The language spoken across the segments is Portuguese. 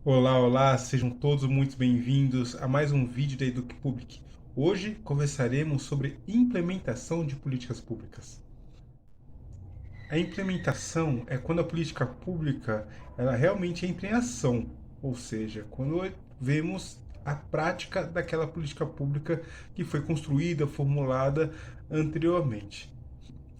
Olá, olá, sejam todos muito bem-vindos a mais um vídeo da EducPublic. Hoje conversaremos sobre implementação de políticas públicas. A implementação é quando a política pública ela realmente entra em ação, ou seja, quando vemos a prática daquela política pública que foi construída, formulada anteriormente.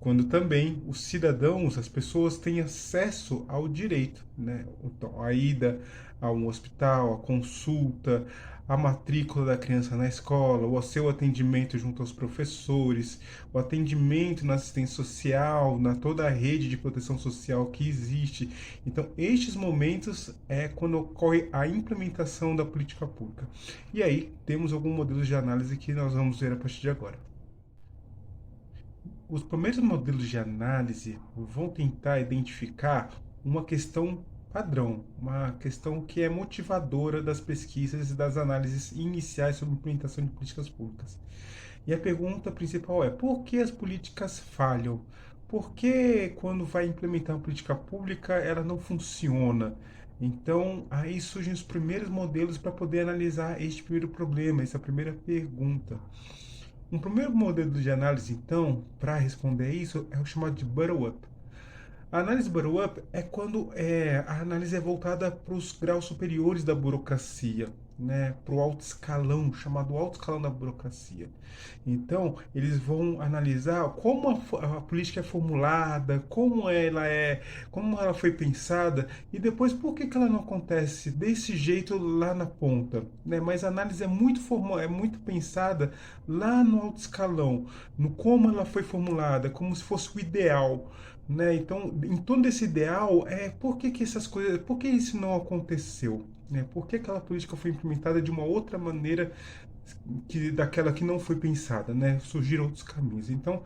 Quando também os cidadãos, as pessoas têm acesso ao direito, né? Então, a ida a um hospital, a consulta, a matrícula da criança na escola, o seu atendimento junto aos professores, o atendimento na assistência social, na toda a rede de proteção social que existe. Então, estes momentos é quando ocorre a implementação da política pública. E aí, temos alguns modelos de análise que nós vamos ver a partir de agora. Os primeiros modelos de análise vão tentar identificar uma questão padrão, uma questão que é motivadora das pesquisas e das análises iniciais sobre implementação de políticas públicas. E a pergunta principal é: por que as políticas falham? Por que quando vai implementar uma política pública ela não funciona? Então, aí surgem os primeiros modelos para poder analisar este primeiro problema, essa primeira pergunta. Um primeiro modelo de análise, então, para responder isso, é o chamado de bottom-up. A análise bottom-up é quando a análise é voltada para os graus superiores da burocracia, né, para o alto escalão, chamado alto escalão da burocracia. Então, eles vão analisar como a política é formulada, como ela foi pensada e depois por que ela não acontece desse jeito lá na ponta, né? Mas a análise é muito pensada lá no alto escalão, no como ela foi formulada, como se fosse o ideal. Né? Então, em torno desse ideal, por que isso não aconteceu? Né? Por que aquela política foi implementada de uma outra maneira daquela que não foi pensada, né? Surgiram outros caminhos. Então,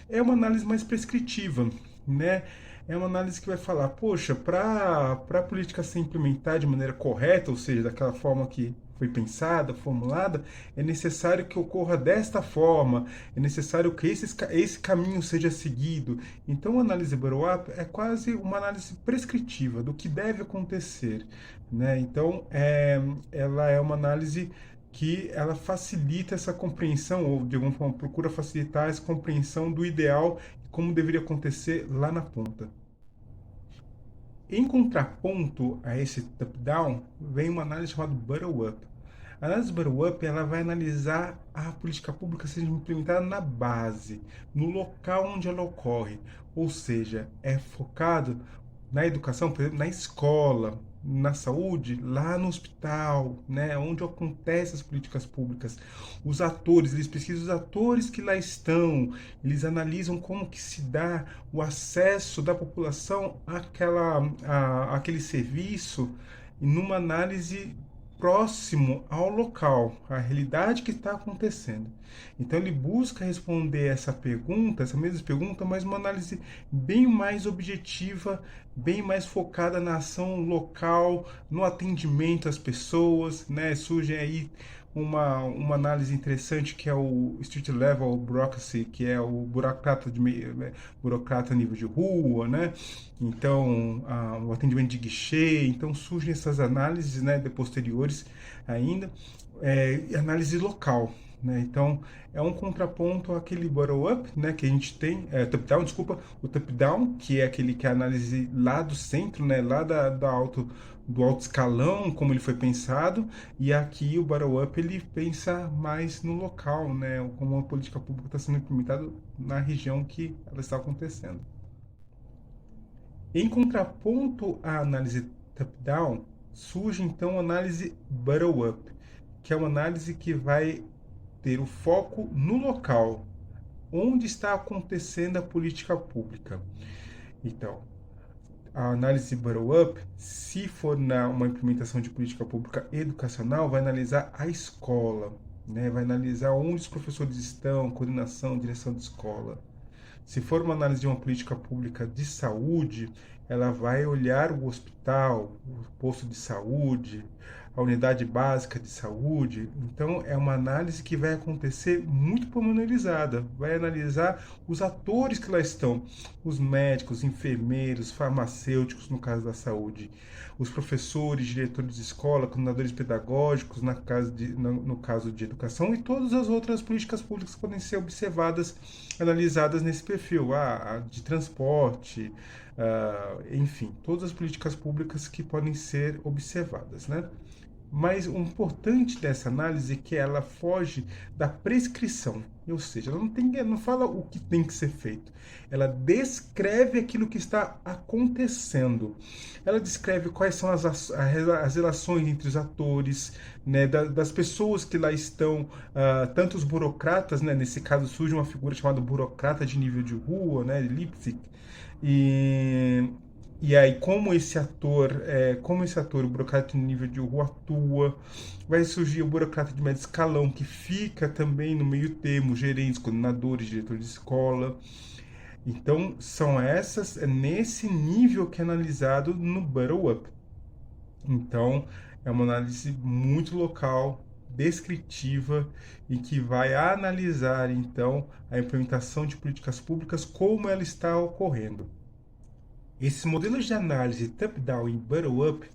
é uma análise mais prescritiva, né? É uma análise que vai falar, poxa, para a política ser implementada de maneira correta, ou seja, daquela forma que foi pensada, formulada, é necessário que ocorra desta forma, é necessário que esse caminho seja seguido. Então, a análise bottom-up é quase uma análise prescritiva do que deve acontecer, né? Então, ela é uma análise que ela facilita essa compreensão, ou de alguma forma procura facilitar essa compreensão do ideal e como deveria acontecer lá na ponta. Em contraponto a esse top-down, vem uma análise chamada bottom-up. A análise bottom-up ela vai analisar a política pública sendo implementada na base, no local onde ela ocorre. Ou seja, é focado na educação, por exemplo, na escola, na saúde, lá no hospital, né, onde acontecem as políticas públicas. Os atores, eles pesquisam os atores que lá estão, eles analisam como que se dá o acesso da população àquele serviço, numa análise próximo ao local, à realidade que está acontecendo. Então ele busca responder essa mesma pergunta, mas uma análise bem mais objetiva, bem mais focada na ação local, no atendimento às pessoas, né? Surge aí uma análise interessante que é o Street Level Bureaucracy, que é o burocrata a nível de rua, né? Então, o atendimento de guichê, então surgem essas análises, né, de posteriores ainda, análise local, né? Então, é um contraponto àquele bottom-up, né, que a gente tem, top-down, desculpa, o top-down, que é aquele que é a análise lá do centro, né, lá do alto escalão, como ele foi pensado, e aqui o bottom-up ele pensa mais no local, né, como a política pública está sendo implementada na região que ela está acontecendo. Em contraponto à análise top-down, surge então a análise bottom-up, que é uma análise que vai ter o foco no local, onde está acontecendo a política pública. Então, a análise bottom-up, se for uma implementação de política pública educacional, vai analisar a escola, né? Vai analisar onde os professores estão, coordenação, direção de escola. Se for uma análise de uma política pública de saúde, ela vai olhar o hospital, o posto de saúde, a unidade básica de saúde. Então, é uma análise que vai acontecer muito pormenorizada. Vai analisar os atores que lá estão, os médicos, enfermeiros, farmacêuticos, no caso da saúde, os professores, diretores de escola, coordenadores pedagógicos, no caso de educação, e todas as outras políticas públicas que podem ser observadas, analisadas nesse perfil, a de transporte, enfim, todas as políticas públicas que podem ser observadas, né? Mas o importante dessa análise é que ela foge da prescrição, ou seja, ela não fala o que tem que ser feito, ela descreve aquilo que está acontecendo. Ela descreve quais são as relações entre os atores, né, das pessoas que lá estão, tanto os burocratas, né, nesse caso surge uma figura chamada burocrata de nível de rua, né, de Leipzig, e e aí, como esse ator, o burocrata de nível de rua atua, vai surgir o burocrata de médio escalão, que fica também no meio termo, gerentes, coordenadores, diretores de escola. Então, é nesse nível que é analisado no bottom-up. Então, é uma análise muito local, descritiva, e que vai analisar, então, a implementação de políticas públicas, como ela está ocorrendo. Esses modelos de análise top-down e bottom-up,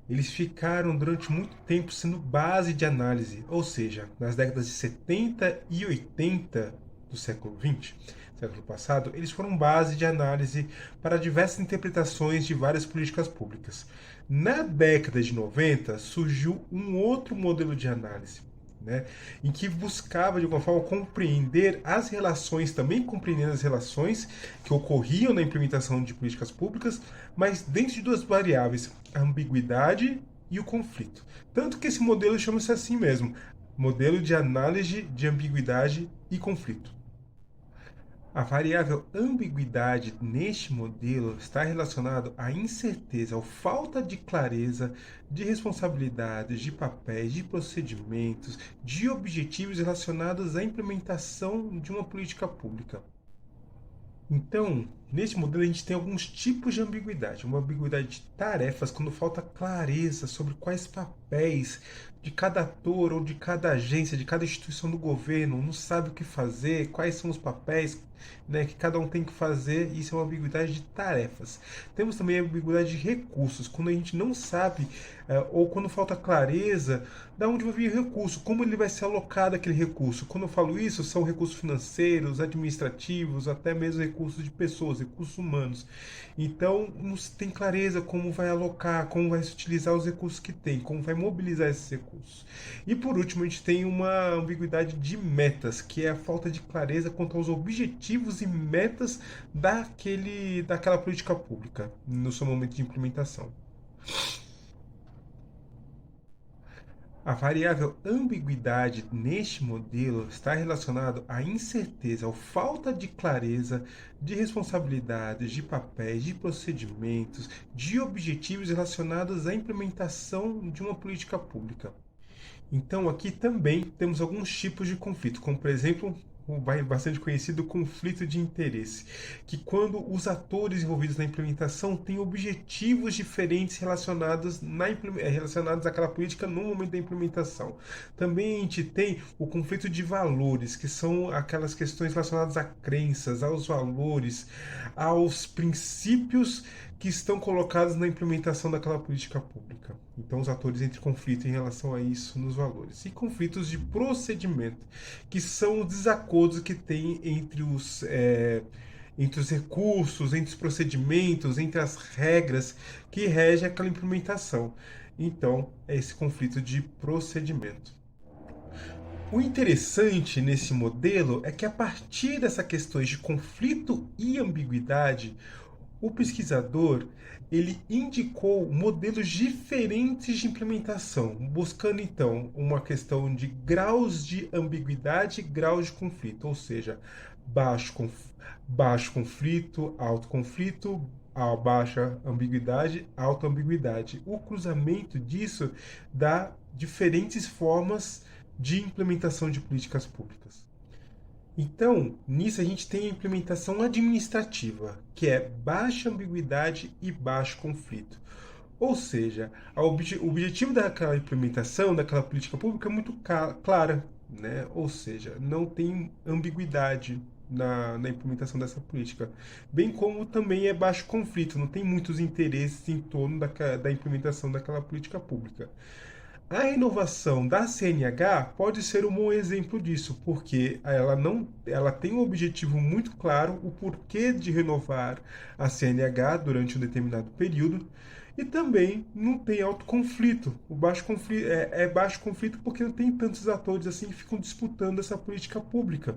eles ficaram durante muito tempo sendo base de análise, ou seja, nas décadas de 70 e 80 do século XX, século passado, eles foram base de análise para diversas interpretações de várias políticas públicas. Na década de 90, surgiu um outro modelo de análise, né, em que buscava, de alguma forma, compreender as relações, também compreendendo as relações que ocorriam na implementação de políticas públicas, mas dentro de duas variáveis, a ambiguidade e o conflito. Tanto que esse modelo chama-se assim mesmo, modelo de análise de ambiguidade e conflito. A variável ambiguidade neste modelo está relacionado à incerteza, à falta de clareza de responsabilidades, de papéis, de procedimentos, de objetivos relacionados à implementação de uma política pública. Então, neste modelo a gente tem alguns tipos de ambiguidade. Uma ambiguidade de tarefas, quando falta clareza sobre quais papéis de cada ator ou de cada agência, de cada instituição do governo, não sabe o que fazer, quais são os papéis, né, que cada um tem que fazer. Isso é uma ambiguidade de tarefas. Temos também a ambiguidade de recursos, quando a gente não sabe, ou quando falta clareza, de onde vai vir o recurso, como ele vai ser alocado aquele recurso. Quando eu falo isso, são recursos financeiros, administrativos, até mesmo recursos de pessoas, recursos humanos. Então, não se tem clareza como vai alocar, como vai se utilizar os recursos que tem, como vai mobilizar esses recursos. E por último, a gente tem uma ambiguidade de metas, que é a falta de clareza quanto aos objetivos e metas daquela política pública no seu momento de implementação. A variável ambiguidade neste modelo está relacionado à incerteza, à falta de clareza de responsabilidades, de papéis, de procedimentos, de objetivos relacionados à implementação de uma política pública. Então, aqui também temos alguns tipos de conflito, como, por exemplo, o bastante conhecido conflito de interesse, que quando os atores envolvidos na implementação têm objetivos diferentes relacionados àquela política no momento da implementação. Também a gente tem o conflito de valores, que são aquelas questões relacionadas a crenças, aos valores, aos princípios que estão colocados na implementação daquela política pública. Então, os atores entram em conflito em relação a isso nos valores. E conflitos de procedimento, que são os desacordos que tem entre os recursos, entre os procedimentos, entre as regras que regem aquela implementação. Então, é esse conflito de procedimento. O interessante nesse modelo é que, a partir dessas questões de conflito e ambiguidade, o pesquisador ele indicou modelos diferentes de implementação, buscando então uma questão de graus de ambiguidade e graus de conflito, ou seja, baixo conflito, alto conflito, baixa ambiguidade, alta ambiguidade. O cruzamento disso dá diferentes formas de implementação de políticas públicas. Então, nisso a gente tem a implementação administrativa, que é baixa ambiguidade e baixo conflito. Ou seja, o objetivo daquela implementação, daquela política pública é muito clara, né? Ou seja, não tem ambiguidade na implementação dessa política. Bem como também é baixo conflito, não tem muitos interesses em torno da implementação daquela política pública. A renovação da CNH pode ser um bom exemplo disso, porque ela tem um objetivo muito claro, o porquê de renovar a CNH durante um determinado período, e também não tem alto conflito. O baixo conflito é baixo conflito porque não tem tantos atores assim que ficam disputando essa política pública.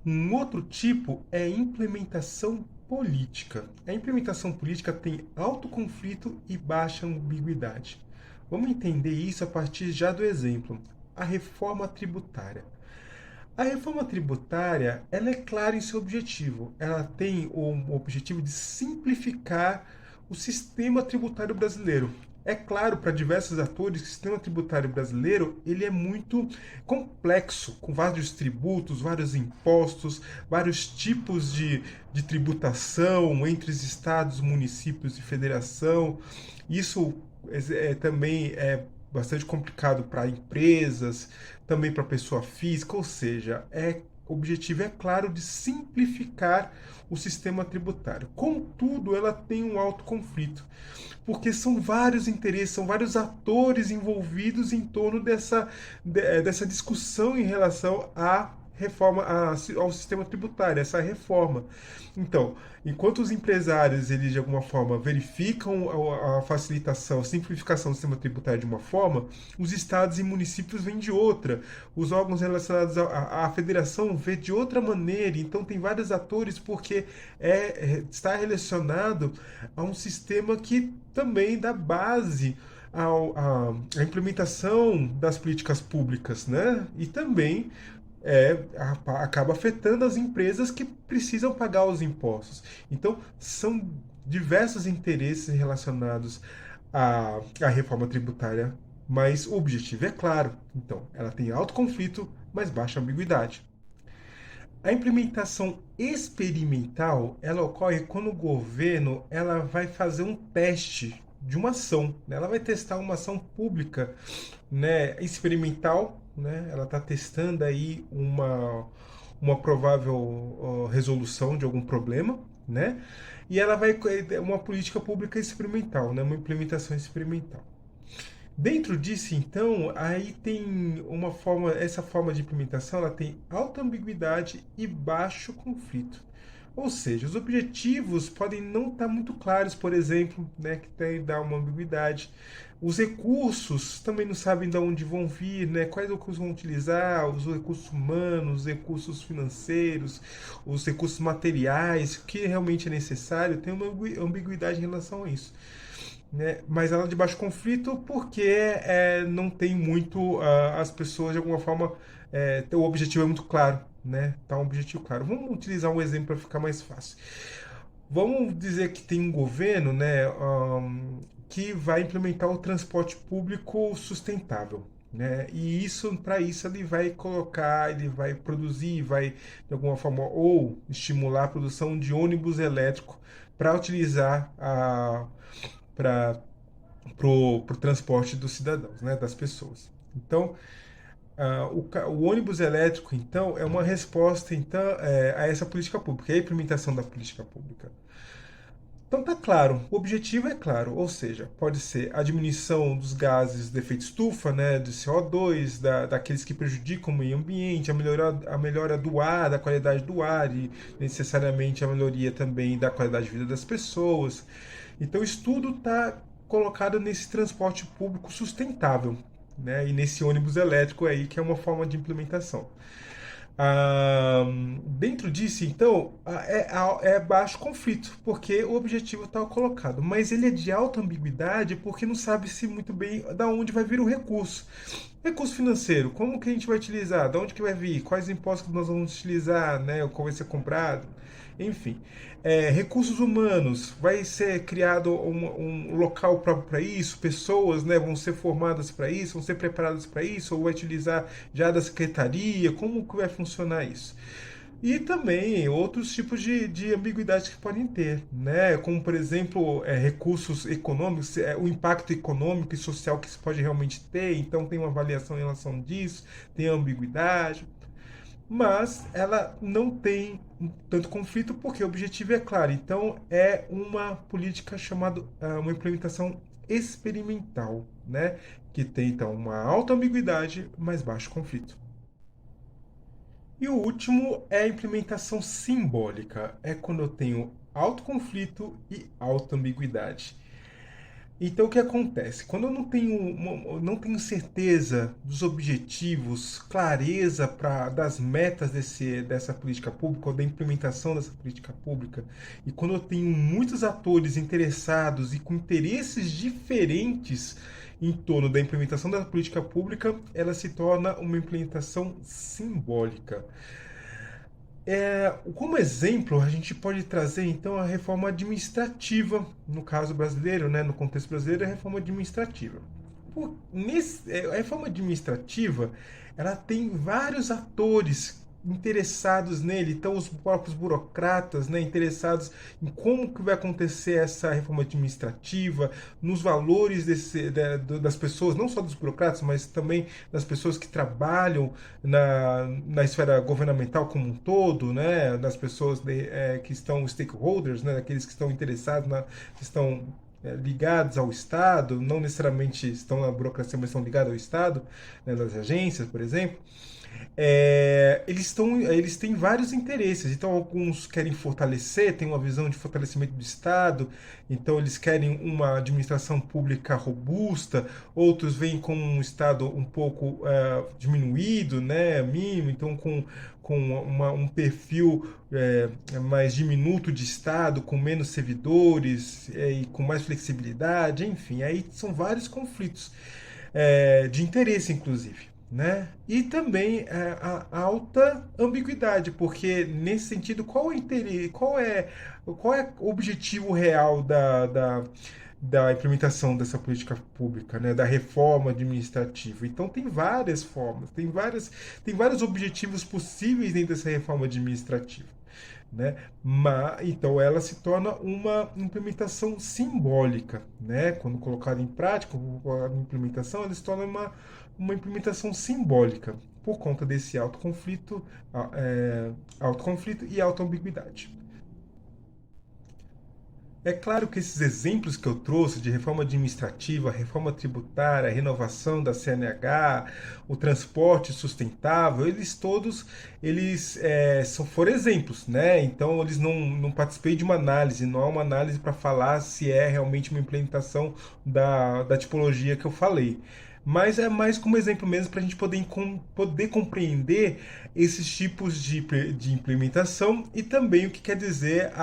Um outro tipo é a implementação política. A implementação política tem alto conflito e baixa ambiguidade. Vamos entender isso a partir já do exemplo. A reforma tributária. A reforma tributária, ela é clara em seu objetivo. Ela tem o objetivo de simplificar o sistema tributário brasileiro. É claro para diversos atores que o sistema tributário brasileiro ele é muito complexo, com vários tributos, vários impostos, vários tipos de tributação entre os estados, municípios e federação. Isso também é bastante complicado para empresas, também para pessoa física, ou seja, o objetivo é claro de simplificar o sistema tributário. Contudo, ela tem um alto conflito, porque são vários interesses, são vários atores envolvidos em torno dessa discussão em relação à reforma ao sistema tributário, essa reforma. Então, enquanto os empresários, eles de alguma forma verificam a facilitação, a simplificação do sistema tributário de uma forma, os estados e municípios vêm de outra. Os órgãos relacionados à federação vê de outra maneira. Então, tem vários atores porque está relacionado a um sistema que também dá base à implementação das políticas públicas, né? E também acaba afetando as empresas que precisam pagar os impostos. Então, são diversos interesses relacionados à reforma tributária, mas o objetivo é claro. Então, ela tem alto conflito, mas baixa ambiguidade. A implementação experimental, ela ocorre quando o governo ela vai fazer um teste de uma ação, né? Ela vai testar uma ação pública, né, experimental, né? Ela está testando aí uma provável resolução de algum problema, né? E ela vai uma política pública experimental, né? Uma implementação experimental. Dentro disso, então, aí tem essa forma de implementação, ela tem alta ambiguidade e baixo conflito. Ou seja, os objetivos podem não estar muito claros, por exemplo, né, que dá uma ambiguidade. Os recursos também não sabem de onde vão vir, né, quais recursos vão utilizar, os recursos humanos, os recursos financeiros, os recursos materiais, o que realmente é necessário, tem uma ambiguidade em relação a isso. Né? Mas ela é de baixo conflito porque não tem muito as pessoas de alguma forma o objetivo é muito claro, né? Tá um objetivo claro. Vamos utilizar um exemplo para ficar mais fácil. Vamos dizer que tem um governo, né, que vai implementar o transporte público sustentável. Né? E para isso ele vai colocar, ele vai produzir, vai de alguma forma ou estimular a produção de ônibus elétrico para utilizar para o transporte dos cidadãos, né, das pessoas. Então, o ônibus elétrico, então, é uma resposta então, a essa política pública, a implementação da política pública. Então tá claro, o objetivo é claro, ou seja, pode ser a diminuição dos gases de efeito estufa, né, do CO2, daqueles que prejudicam o meio ambiente, a melhora do ar, da qualidade do ar e necessariamente a melhoria também da qualidade de vida das pessoas. Então isso tudo está colocado nesse transporte público sustentável, né, e nesse ônibus elétrico aí que é uma forma de implementação. Dentro disso, então, é baixo conflito, porque o objetivo está colocado, mas ele é de alta ambiguidade porque não sabe-se muito bem da onde vai vir o recurso. Recurso financeiro, como que a gente vai utilizar? Da onde que vai vir? Quais impostos que nós vamos utilizar? Né? Qual vai ser comprado? Enfim, recursos humanos, vai ser criado um local próprio para isso, pessoas, né, vão ser formadas para isso, vão ser preparadas para isso, ou vai utilizar já da secretaria, como que vai funcionar isso? E também outros tipos de ambiguidades que podem ter, né? Como, por exemplo, recursos econômicos, o impacto econômico e social que isso pode realmente ter, então tem uma avaliação em relação disso, tem a ambiguidade, mas ela não tem tanto conflito porque o objetivo é claro. Então, é uma política chamada, uma implementação experimental, né? Que tem, então, uma alta ambiguidade, mas baixo conflito. E o último é a implementação simbólica. É quando eu tenho alto conflito e alta ambiguidade. Então o que acontece? Quando eu não tenho certeza dos objetivos, clareza das metas dessa política pública ou da implementação dessa política pública, e quando eu tenho muitos atores interessados e com interesses diferentes em torno da implementação da política pública, ela se torna uma implementação simbólica. Como exemplo, a gente pode trazer então a reforma administrativa, no caso brasileiro, né, no contexto brasileiro, a reforma administrativa. A reforma administrativa ela tem vários atores interessados nele, então os próprios burocratas, né, interessados em como que vai acontecer essa reforma administrativa, nos valores das pessoas, não só dos burocratas, mas também das pessoas que trabalham na esfera governamental como um todo, né, das pessoas que estão stakeholders, né, aqueles que estão interessados, que estão ligados ao Estado, não necessariamente estão na burocracia, mas estão ligados ao Estado, né, das agências, por exemplo. Eles têm vários interesses. Então, alguns querem fortalecer, têm uma visão de fortalecimento do Estado, então eles querem uma administração pública robusta, outros veem como um Estado um pouco diminuído, né, mínimo, então com um perfil mais diminuto de Estado, com menos servidores e com mais flexibilidade, enfim, aí são vários conflitos de interesse, inclusive. Né? E também a alta ambiguidade, porque nesse sentido, qual é o interesse, qual é o objetivo real da implementação dessa política pública, né? Da reforma administrativa? Então tem várias formas, tem vários objetivos possíveis dentro dessa reforma administrativa. Né? Então ela se torna uma implementação simbólica, né? Quando colocada em prática, quando colocada em implementação, ela se torna uma implementação simbólica por conta desse alto conflito e alta ambiguidade. É claro que esses exemplos que eu trouxe de reforma administrativa, reforma tributária, renovação da CNH, o transporte sustentável, foram exemplos, né? Então eles não participei de uma análise, não há uma análise para falar se é realmente uma implementação da tipologia que eu falei. Mas é mais como exemplo mesmo para a gente poder compreender esses tipos de implementação e também o que quer dizer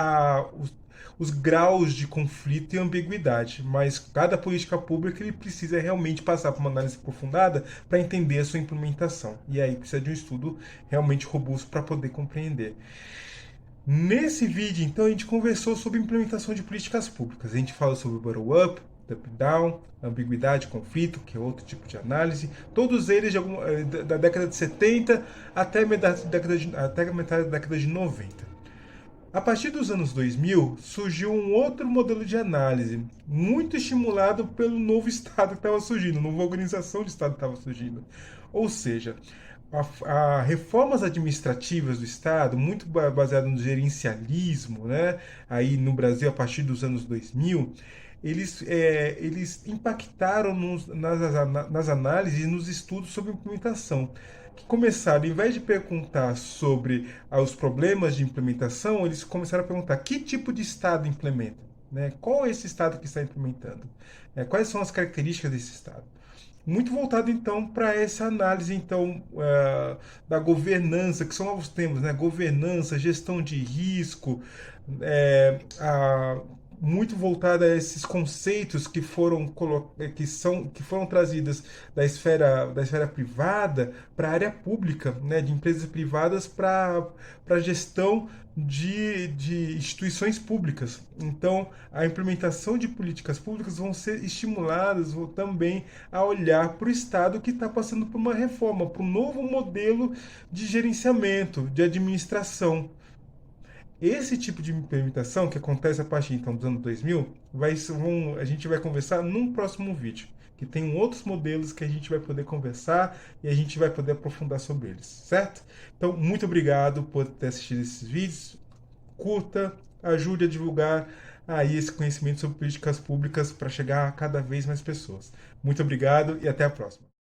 os graus de conflito e ambiguidade, mas cada política pública ele precisa realmente passar por uma análise aprofundada para entender a sua implementação. E aí precisa de um estudo realmente robusto para poder compreender. Nesse vídeo, então, a gente conversou sobre implementação de políticas públicas. A gente falou sobre bottom-up, top-down, ambiguidade, conflito, que é outro tipo de análise. Todos eles da década de 70 até metade da década de 90. A partir dos anos 2000, surgiu um outro modelo de análise, muito estimulado pelo novo Estado que estava surgindo, nova organização de Estado que estava surgindo. Ou seja, reformas administrativas do Estado, muito baseadas no gerencialismo, né? Aí no Brasil, a partir dos anos 2000, eles impactaram nas análises e nos estudos sobre implementação, que começaram, ao invés de perguntar sobre os problemas de implementação, eles começaram a perguntar que tipo de Estado implementa, né? Qual é esse Estado que está implementando? Quais são as características desse Estado? Muito voltado então para essa análise então da governança, que são novos temas, né? Governança, gestão de risco, muito voltada a esses conceitos que foram trazidos da esfera privada para a área pública, né, de empresas privadas para a gestão de instituições públicas. Então, a implementação de políticas públicas vão ser estimuladas também a olhar para o Estado que está passando por uma reforma, para um novo modelo de gerenciamento, de administração. Esse tipo de implementação, que acontece a partir então dos anos 2000, a gente vai conversar num próximo vídeo, que tem outros modelos que a gente vai poder conversar e a gente vai poder aprofundar sobre eles, certo? Então, muito obrigado por ter assistido esses vídeos. Curta, ajude a divulgar aí esse conhecimento sobre políticas públicas para chegar a cada vez mais pessoas. Muito obrigado e até a próxima.